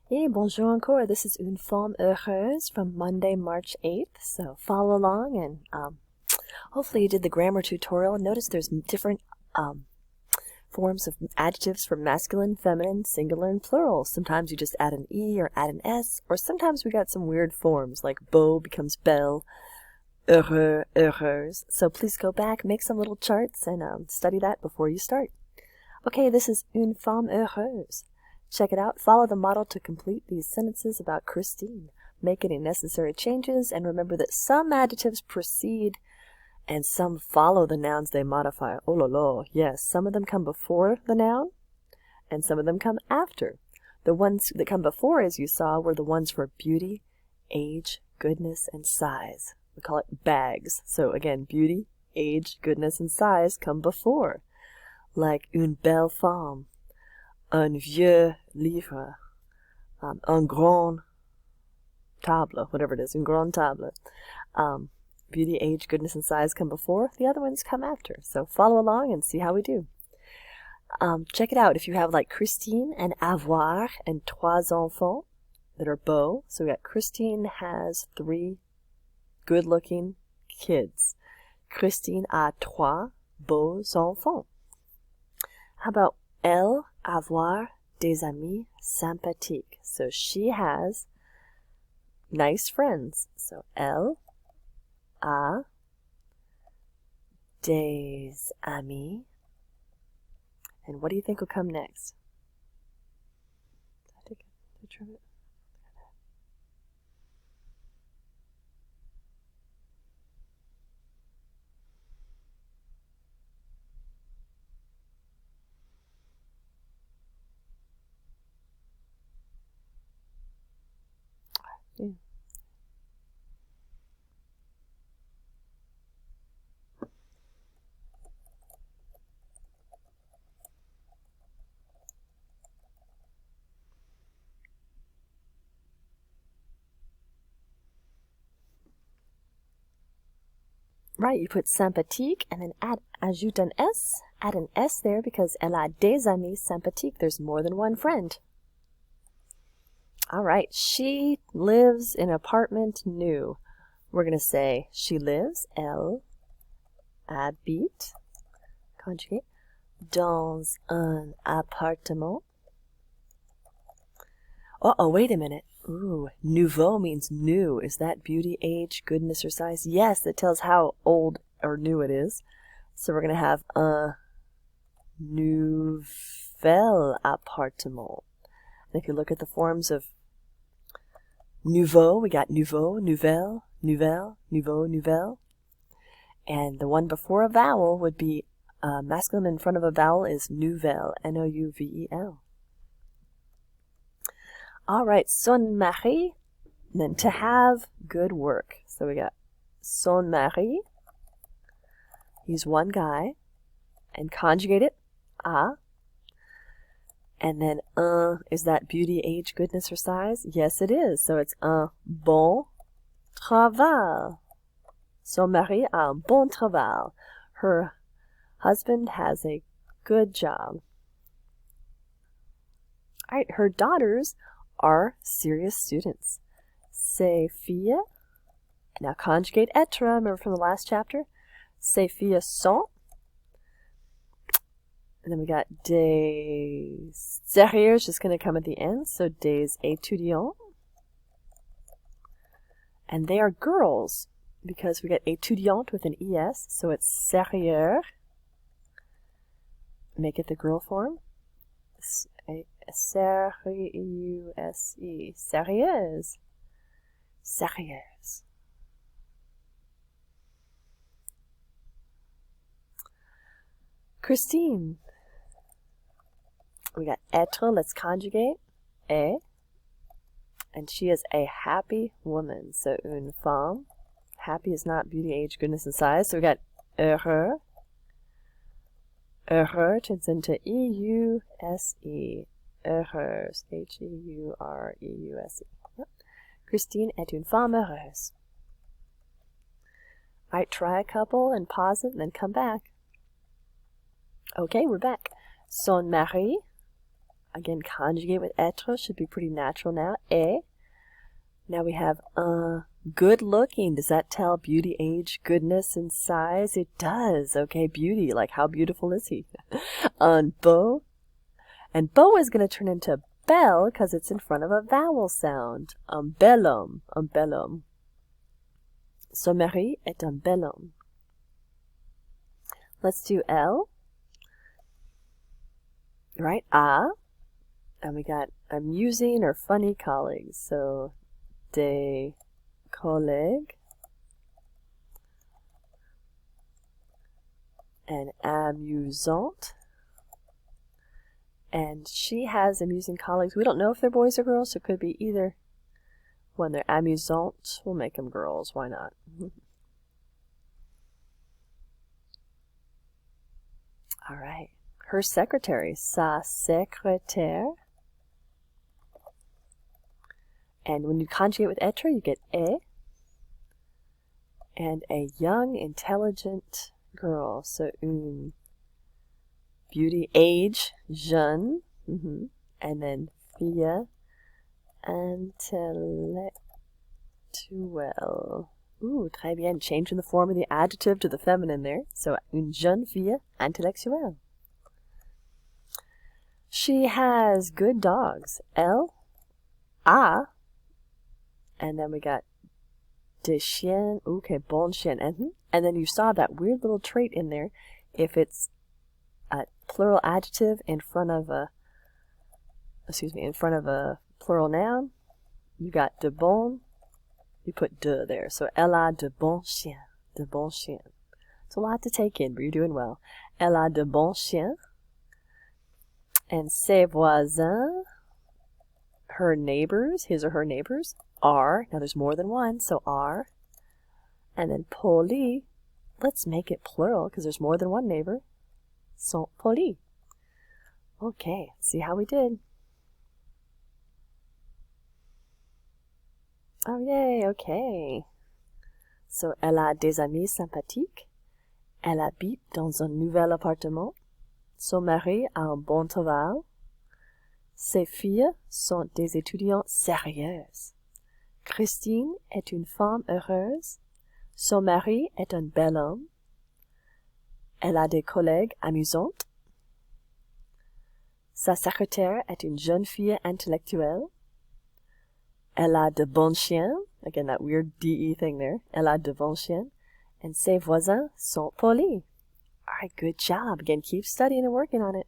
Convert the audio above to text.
Hey, bonjour encore. This is Une femme heureuse from Monday, March 8th. So follow along and hopefully you did the grammar tutorial. Notice there's different forms of adjectives for masculine, feminine, singular, and plural. Sometimes you just add an E or add an S, or sometimes we got some weird forms like beau becomes belle, heureux, heureuse. So please go back, make some little charts, and study that before you start. Okay, this is Une femme heureuse. Check it out. Follow the model to complete these sentences about Christine. Make any necessary changes, and remember that some adjectives precede and some follow the nouns they modify. Oh la la, yes, some of them come before the noun, and some of them come after. The ones that come before, as you saw, were the ones for beauty, age, goodness, and size. We call it bags. So again, beauty, age, goodness, and size come before. Like une belle femme, un vieux livre, un grand table, whatever it is, une grande table. Beauty, age, goodness, and size come before. The other ones come after. So follow along and see how we do. Check it out. If you have like Christine and avoir and trois enfants that are beaux. So we got Christine has 3 good-looking kids. Christine a 3 beaux enfants. How about elle avoir des amis sympathiques? So she has nice friends. So elle a des amis. And what do you think will come next? Did I take a picture of it? Yeah. Right, you put sympathique and then ajoute an S. Add an S there because elle a des amis sympathiques. There's more than one friend. All right, she lives in an apartment new. We're going to say she lives, elle habite, conjugate, dans un appartement. Uh-oh, wait a minute. Ooh, nouveau means new. Is that beauty, age, goodness, or size? Yes, it tells how old or new it is. So we're going to have un nouvel appartement. And if you look at the forms of nouveau, we got nouveau, nouvelle, nouvelle, nouveau, nouvelle. And the one before a vowel would be masculine in front of a vowel is nouvelle, N-O-U-V-E-L. All right, son mari, and then to have good work. So we got son mari, he's one guy, and conjugate it, a. And then is that beauty, age, goodness, or size? Yes, it is. So it's un bon travail. Son mari a un bon travail. Her husband has a good job. All right, her daughters are serious students. Ses filles, now conjugate être, remember from the last chapter? Ses filles sont. And then we got des sérieux, just going to come at the end, so des étudiants. And they are girls, because we got étudiante with an ES, so it's sérieux. Make it the girl form. S-E-R-I-U-S-E. Sérieuse. Sérieuse. Christine. We got être, let's conjugate. Et. And she is a happy woman. So une femme. Happy is not beauty, age, goodness, and size. So we got heureux. Heureux turns into E-U-S-E. Heureuse. H-E-U-R-E-U-S-E. Yep. Christine est une femme heureuse. All right, try a couple and pause it and then come back. Okay, we're back. Son mari again, conjugate with être should be pretty natural now. Et. Now we have good looking. Does that tell beauty, age, goodness, and size? It does. Okay, beauty. Like, how beautiful is he? Un beau. And beau is going to turn into belle because it's in front of a vowel sound. Un bel homme. Un bel homme. Son mari est un bel homme. Let's do L. Right? A. And we got amusing or funny colleagues. So, des collègues. And amusante. And she has amusing colleagues. We don't know if they're boys or girls, so it could be either. When they're amusantes, we'll make them girls. Why not? All right. Her secretary, sa secrétaire. And when you conjugate with être, you get e. And a young, intelligent girl. So une. Beauty, age, jeune. And then fille, intellectuelle. Ooh, très bien. Changing the form of the adjective to the feminine there. So, une jeune fille intellectuelle. She has good dogs. Elle a. And then we got des chiens. Okay, bon chien. And then you saw that weird little trait in there. If it's a plural adjective in front of a plural noun, you got de bon, you put de there. So elle a de bons chiens, de bons chiens. It's a lot to take in, but you're doing well. Elle a de bons chiens. And ses voisins, her neighbors, his or her neighbors, are, now there's more than one, so are. And then polis, let's make it plural because there's more than one neighbor. Sont polis. Okay, let's see how we did. Oh, yay, okay. So, elle a des amis sympathiques. Elle habite dans un nouvel appartement. Son mari a un bon travail. Ses filles sont des étudiantes sérieuses. Christine est une femme heureuse. Son mari est un bel homme. Elle a des collègues amusantes. Sa secrétaire est une jeune fille intellectuelle. Elle a de bons chiens. Again, that weird DE thing there. Elle a de bons chiens. And ses voisins sont polis. All right, good job. Again, keep studying and working on it.